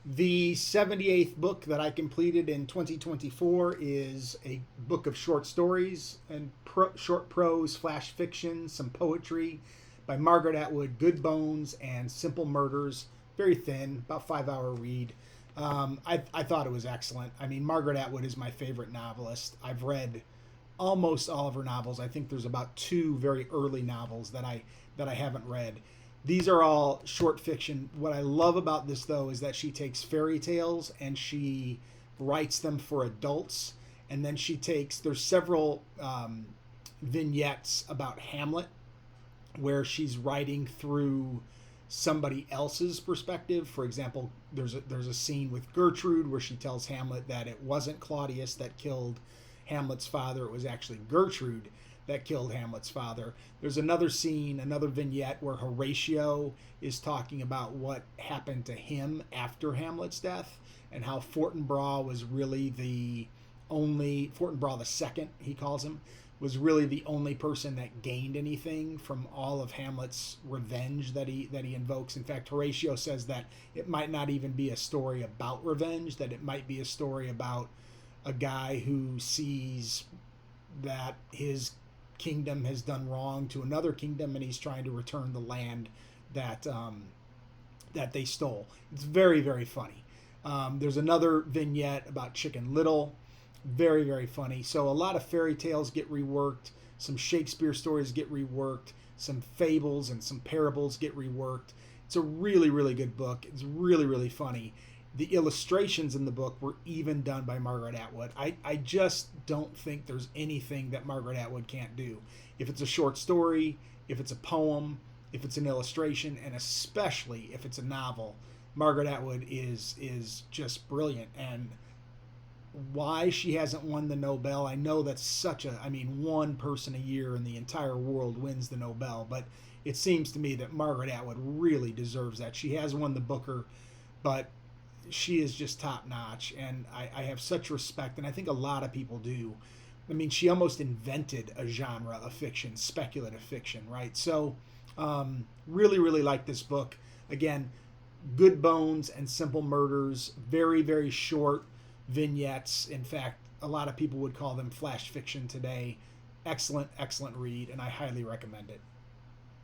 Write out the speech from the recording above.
The 78th book that I completed in 2024 is a book of short stories and short prose, flash fiction, some poetry by Margaret Atwood, Good Bones and Simple Murders. Very thin, about 5 hour read. I thought it was excellent. I mean, Margaret Atwood is my favorite novelist. I've read almost all of her novels. I think there's about two very early novels that I haven't read. These are all short fiction. What I love about this, though, is that she takes fairy tales and she writes them for adults. And then there's several vignettes about Hamlet where she's writing through somebody else's perspective. For example, there's a scene with Gertrude where she tells Hamlet that it wasn't Claudius that killed Hamlet's father, it was actually Gertrude that killed Hamlet's father. There's another scene, another vignette where Horatio is talking about what happened to him after Hamlet's death and how Fortinbras was really the only, Fortinbras the second, he calls him, was really the only person that gained anything from all of Hamlet's revenge that he invokes. In fact, Horatio says that it might not even be a story about revenge, that it might be a story about a guy who sees that his kingdom has done wrong to another kingdom and he's trying to return the land that they stole. It's very, very funny. There's another vignette about Chicken Little. Very, very funny. So a lot of fairy tales get reworked. Some Shakespeare stories get reworked. Some fables and some parables get reworked. It's a really, really good book. It's really, really funny. The illustrations in the book were even done by Margaret Atwood. I just don't think there's anything that Margaret Atwood can't do. If it's a short story, if it's a poem, if it's an illustration, and especially if it's a novel, Margaret Atwood is just brilliant. And why she hasn't won the Nobel, I know that's one person a year in the entire world wins the Nobel, but it seems to me that Margaret Atwood really deserves that. She has won the Booker, but she is just top notch, and I have such respect, and I think a lot of people do. I mean, she almost invented a genre of fiction, speculative fiction, right? So, really, really like this book. Again, Good Bones and Simple Murders, very, very short vignettes. In fact, a lot of people would call them flash fiction today. Excellent, excellent read, and I highly recommend it.